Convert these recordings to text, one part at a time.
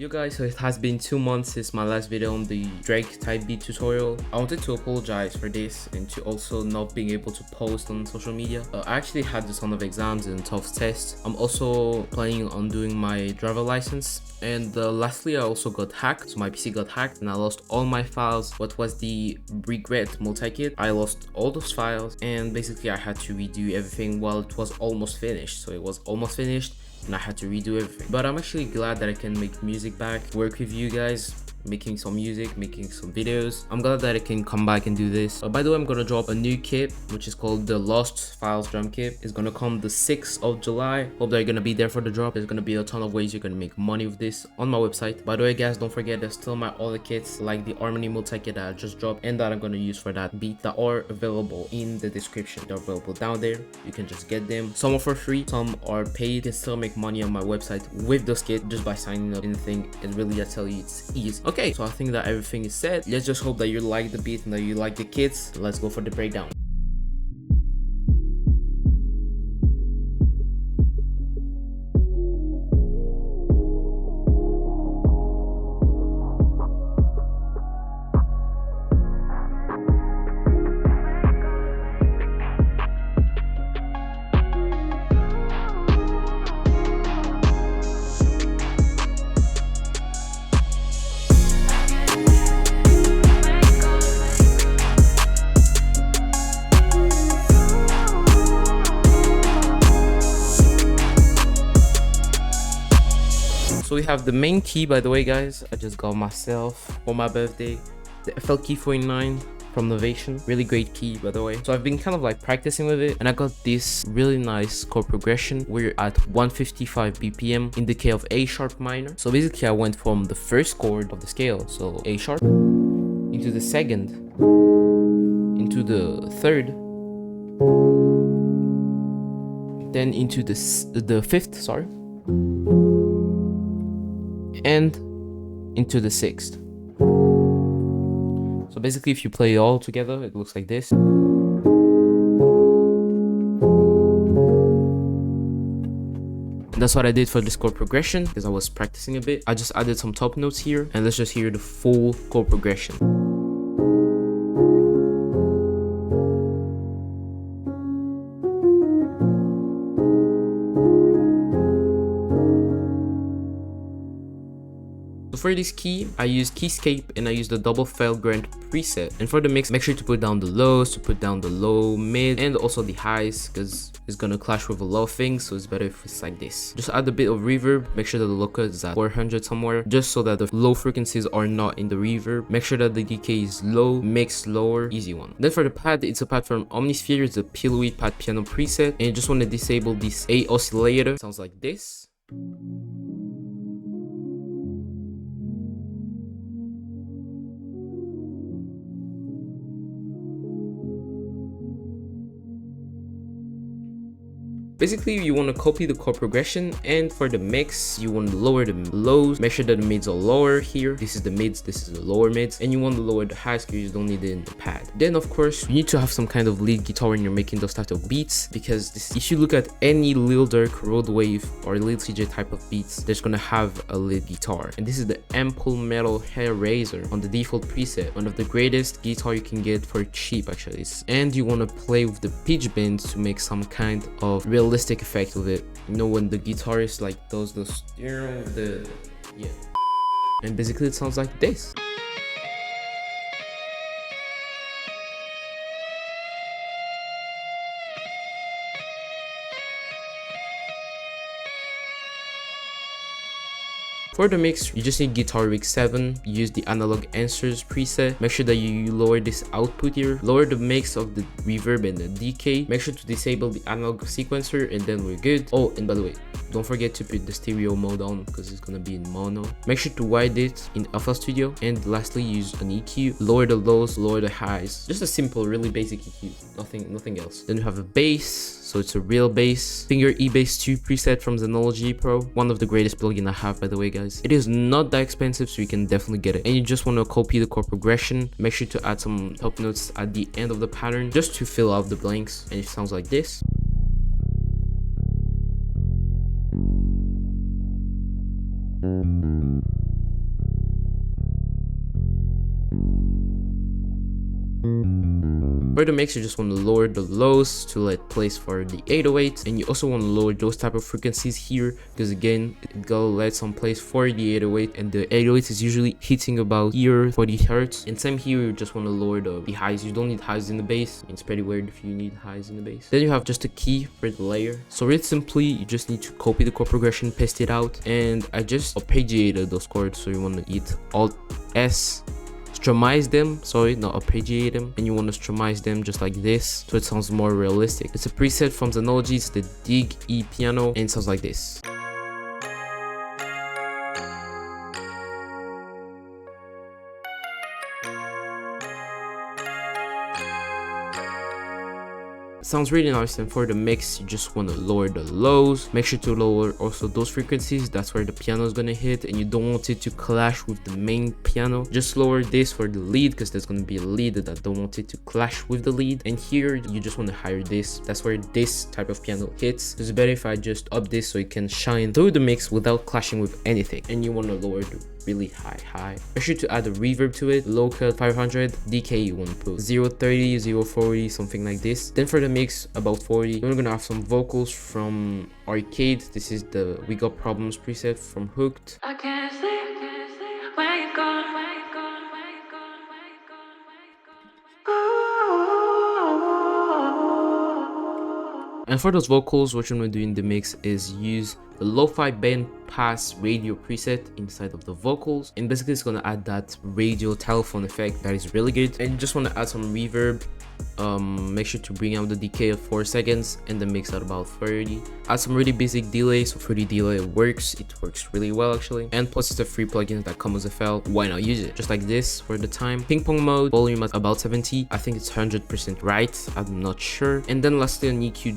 Yo guys, so it has been 2 months since my last video on the Drake type beat tutorial. I wanted to apologize for this and to also not being able to post on social media. I actually had a ton of exams and tough tests. I'm also planning on doing my driver license. And lastly, I also got hacked. So my PC got hacked and I lost all my files. What was the regret MULTIKIT? I lost all those files and basically I had to redo everything while it was almost finished. So it was almost finished and I had to redo everything. But I'm actually glad that I can make music back, work with you guys, making some music, making some videos. I'm glad that I can come back and do this. By the way, I'm gonna drop a new kit which is called the Lost Files drum kit. It's gonna come the 6th of July. Hope that you're gonna be there for the drop. There's gonna be a ton of ways you're gonna make money with this on my website. By the way guys, don't forget there's still my other kits like the RnB Multikit that I just dropped and that I'm gonna use for that beat that are available in the description. They're available down there. You can just get them. Some are for free, some are paid. You can still make money on my website with those kits just by signing up. Anything, and really I tell you it's easy. Okay, so I think that everything is said. Let's just hope that you like the beat and that you like the kits. Let's go for the breakdown. So we have the main key, by the way guys, I just got myself for my birthday, the FL key 49 from Novation. Really great key, by the way. So I've been kind of like practicing with it and I got this really nice chord progression. We're at 155 BPM in the key of A sharp minor. So basically I went from the first chord of the scale, so A sharp, into the second, into the third, then into the fifth, sorry, and into the sixth. So basically if you play it all together, it looks like this. And that's what I did for this chord progression because I was practicing a bit. I just added some top notes here and let's just hear the full chord progression. So for this key, I used Keyscape and I used the double file grant preset. And for the mix, make sure to put down the lows, to put down the low, mid, and also the highs because it's gonna clash with a lot of things. So it's better if it's like this. Just add a bit of reverb. Make sure that the low cut is at 400 somewhere, just so that the low frequencies are not in the reverb. Make sure that the decay is low, mix lower, easy one. Then for the pad, it's a pad from Omnisphere. It's a Pillowy pad piano preset, and you just want to disable this A oscillator. It sounds like this. Basically, you want to copy the chord progression, and for the mix, you want to lower the lows. Make sure that the mids are lower here. This is the mids, this is the lower mids, and you want to lower the highs because you don't need it in the pad. Then, of course, you need to have some kind of lead guitar when you're making those type of beats because if you look at any Lil Durk, Road Wave, or Lil Tjay type of beats, there's gonna have a lead guitar. And this is the Ample Metal Hair Razor on the default preset, one of the greatest guitar you can get for cheap actually. And you want to play with the pitch bends to make some kind of realistic effect with it. You know when the guitarist like does yeah, and basically it sounds like this. For the mix, you just need Guitar Rig 7, use the Analog Answers preset, make sure that you lower this output here, lower the mix of the reverb and the decay, make sure to disable the analog sequencer and then we're good. Oh, and by the way, don't forget to put the stereo mode on because it's gonna be in mono. Make sure to wide it in FL Studio, and lastly use an EQ, lower the lows, lower the highs. Just a simple, really basic EQ, nothing else. Then you have a bass, so it's a real bass. Finger E-Bass 2 preset from Xenology Pro, one of the greatest plugins I have, by the way guys. It is not that expensive, so you can definitely get it. And you just want to copy the chord progression, make sure to add some top notes at the end of the pattern just to fill out the blanks, and it sounds like this. For the mix, you just want to lower the lows to let place for the 808, and you also want to lower those type of frequencies here, because again it go let some place for the 808, and the 808 is usually hitting about here 40 hertz. And same here, you just want to lower the highs. You don't need highs in the bass. It's pretty weird if you need highs in the bass. Then you have just a key for the layer. So really simply, you just need to copy the chord progression, paste it out, and I just arpeggiated those chords. So you want to hit Alt S, strumize them, sorry, not arpeggiate them, and you want to strumize them just like this, so it sounds more realistic. It's a preset from the MELODIES, the Dig E piano, and it sounds like this. Sounds really nice. And for the mix, you just want to lower the lows. Make sure to lower also those frequencies. That's where the piano is gonna hit, and you don't want it to clash with the main piano. Just lower this for the lead, because there's gonna be a lead that don't want it to clash with the lead. And here you just want to higher this. That's where this type of piano hits. It's better if I just up this so it can shine through the mix without clashing with anything. And you want to lower the really high. Make sure to add a reverb to it. Low cut 500, decay you want to put 030, 040, something like this. Then for the mix, about 40. Then we're gonna have some vocals from Arcade. This is the We Got Problems preset from Hooked. I can't see where you've gone, where you've gone, where you've gone, where you've gone, where you've gone. And for those vocals, what you're gonna do in the mix is use the lo-fi band pass radio preset inside of the vocals, and basically it's gonna add that radio telephone effect that is really good. And you just want to add some reverb. Make sure to bring out the decay of 4 seconds and then mix out about 30. Add some really basic delay, so for the delay it works really well actually, and plus it's a free plugin that comes with a file. Why not use it? Just like this for the time. Ping pong mode, volume at about 70. I think it's 100% right, I'm not sure. And then lastly on EQ,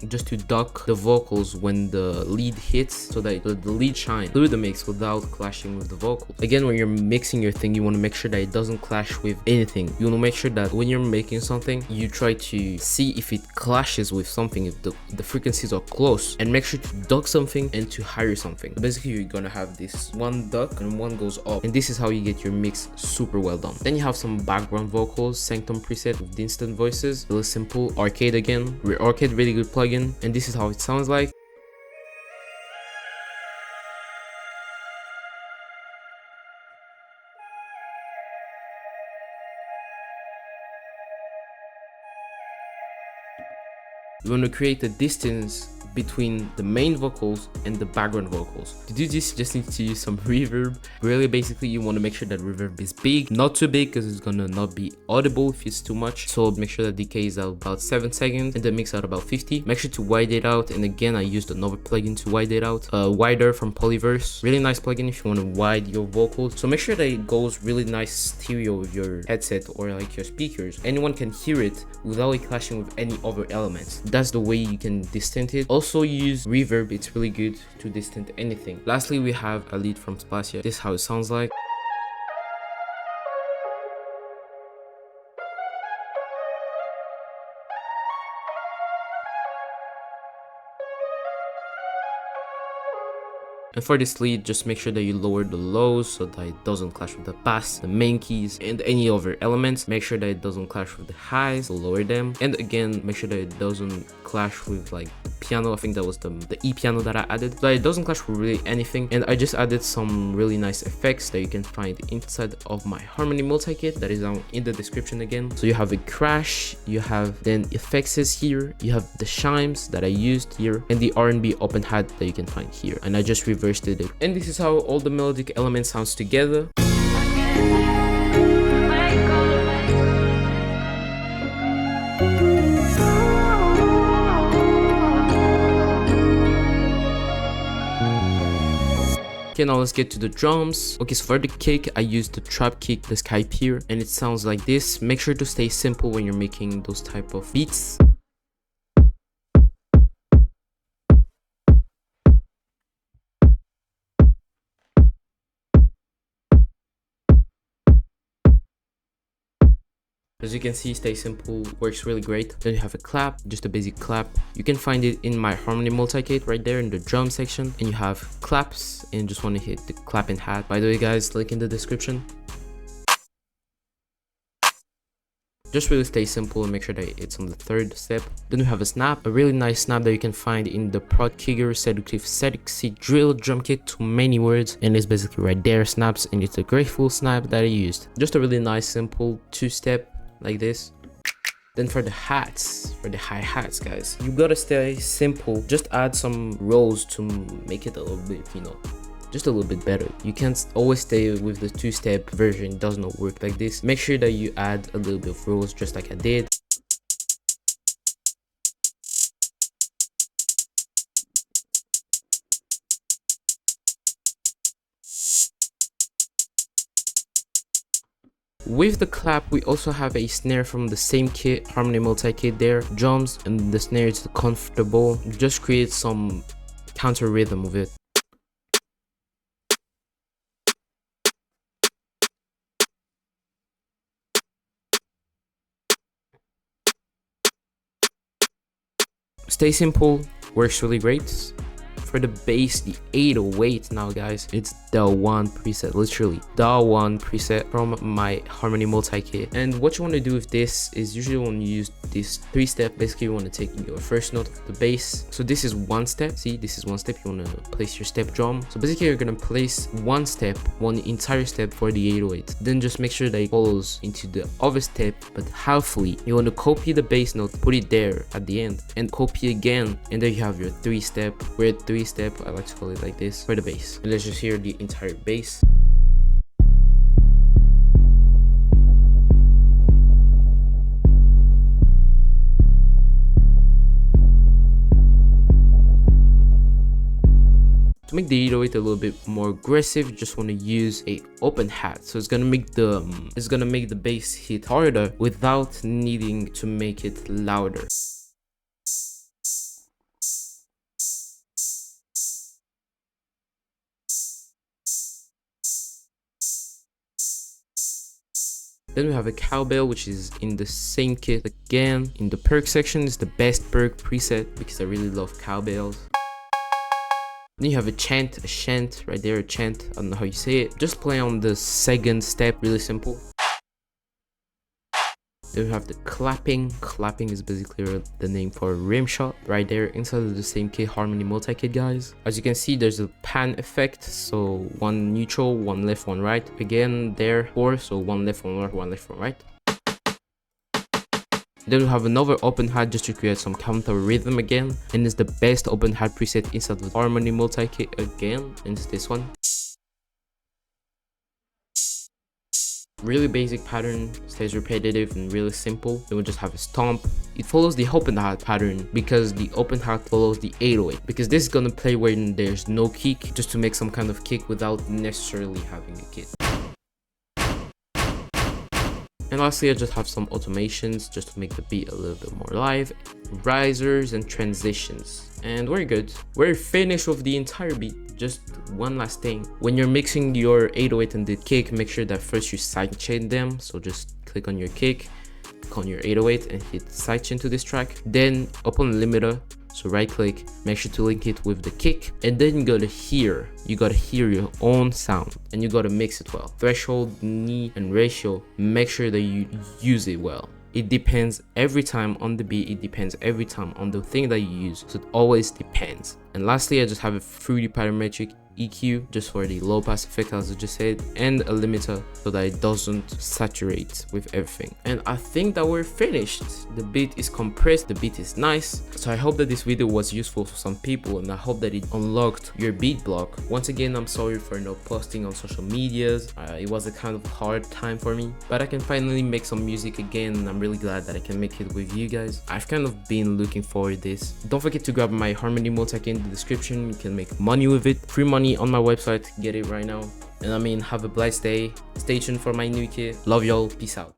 just to duck the vocals when the lead hits, so that the lead shine through the mix without clashing with the vocal. Again, when you're mixing your thing, you want to make sure that it doesn't clash with anything. You want to make sure that when you're making something, you try to see if it clashes with something, if the frequencies are close, and make sure to duck something and to higher something. So basically you're gonna have this one duck and one goes up, and this is how you get your mix super well done. Then you have some background vocals, Sanctum preset with the instant voices, really simple. Arcade again, Arcade really good plugin, and this is how it sounds like. You want to create a distance between the main vocals and the background vocals. To do this, you just need to use some reverb. Really, basically, you want to make sure that reverb is big, not too big, because it's gonna not be audible if it's too much. So make sure that decay is out about 7 seconds, and then mix out about 50. Make sure to widen it out, and again, I used another plugin to widen it out. Wider from Polyverse, really nice plugin if you want to widen your vocals. So make sure that it goes really nice stereo with your headset or like your speakers. Anyone can hear it without it clashing with any other elements. That's the way you can distance it. Also use reverb, it's really good to distance anything. Lastly, we have a lead from Spacia. This is how it sounds like. And for this lead, just make sure that you lower the lows so that it doesn't clash with the bass, the main keys, and any other elements. Make sure that it doesn't clash with the highs, so lower them. And again, make sure that it doesn't clash with like the piano. I think that was the E piano that I added. So it doesn't clash with really anything. And I just added some really nice effects that you can find inside of my RnB MULTIKit that is down in the description again. So you have a crash, you have then effects here, you have the chimes that I used here, and the RnB open hat that you can find here. And I just reversed it. And this is how all the melodic elements sounds together. Okay, now let's get to the drums. Okay, so for the kick, I used the trap kick, the Skype here, and it sounds like this. Make sure to stay simple when you're making those type of beats. As you can see, stay simple works really great. Then you have a clap, just a basic clap. You can find it in my RnB MULTIKit right there in the drum section. And you have claps, and just want to hit the clap and hat. By the way guys, link in the description. Just really stay simple and make sure that it's on the third step. Then we have a snap, a really nice snap that you can find in the prod kicker, seductive, sexy, drill, drum kit, too many words, and it's basically right there, snaps, and it's a grateful snap that I used. Just a really nice simple two-step like this. Then for the hats, for the hi-hats, guys, you gotta stay simple. Just add some rolls to make it a little bit, you know, just a little bit better. You can't always stay with the two-step version, it does not work like this. Make sure that you add a little bit of rolls just like I did. With the clap, we also have a snare from the same kit, RnB MULTIKit there, drums, and the snare is comfortable. Just create some counter rhythm with it. Stay simple, works really great. For the bass, the 808 now, guys, it's the one preset, literally the one preset from my RnB MULTIKit. And what you want to do with this is usually when you use this three-step, basically you want to take your first note of the bass. So this is one step. See, this is one step. You want to place your step drum. So basically you're gonna place one step, one entire step for the 808. Then just make sure that it follows into the other step, but halfly. You want to copy the bass note, put it there at the end, and copy again, and there you have your three-step. We're at three-step, I like to call it like this, for the bass. And let's just hear the entire bass. To make the 808 a little bit more aggressive, you just want to use a open hat. So it's gonna make the bass hit harder without needing to make it louder. Then we have a cowbell, which is in the same kit again. In the perk section is the best perk preset because I really love cowbells. Then you have a chant right there, a chant, I don't know how you say it. Just play on the second step, really simple. Then we have the clapping. Clapping is basically the name for a rim shot right there inside of the same kit, RnB MULTIKit, guys. As you can see, there's a pan effect, so one neutral, one left, one right. Again there, four, so one left, one left, one right. Then we have another open hat just to create some counter rhythm again, and it's the best open hat preset inside of RnB MULTIKit again, and it's this one. Really basic pattern, stays repetitive and really simple. Then we just have a stomp. It follows the open hat pattern because the open hat follows the 808, because this is gonna play when there's no kick, just to make some kind of kick without necessarily having a kick. And lastly, I just have some automations just to make the beat a little bit more live, risers and transitions, and we're good. We're finished with the entire beat. Just one last thing, when you're mixing your 808 and the kick, make sure that first you sidechain them. So just click on your kick, click on your 808 and hit sidechain to this track. Then upon limiter, so right click, make sure to link it with the kick, and then you gotta hear your own sound, and you gotta mix it well. Threshold, knee, and ratio, make sure that you use it well. It depends every time on the beat, it depends every time on the thing that you use, so it always depends. And lastly, I just have a fruity parametric EQ just for the low pass effect, as I just said, and a limiter so that it doesn't saturate with everything. And I think that we're finished. The beat is compressed, the beat is nice. So I hope that this video was useful for some people, and I hope that it unlocked your beat block. Once again, I'm sorry for not posting on social medias. It was a kind of hard time for me, but I can finally make some music again, and I'm really glad that I can make it with you guys. I've kind of been looking forward to this. Don't forget to grab my RnB MULTIKit in the description. You can make money with it, free money on my website. Get it right now. And I mean, have a blessed day. Stay tuned for my new kit. Love y'all. Peace out.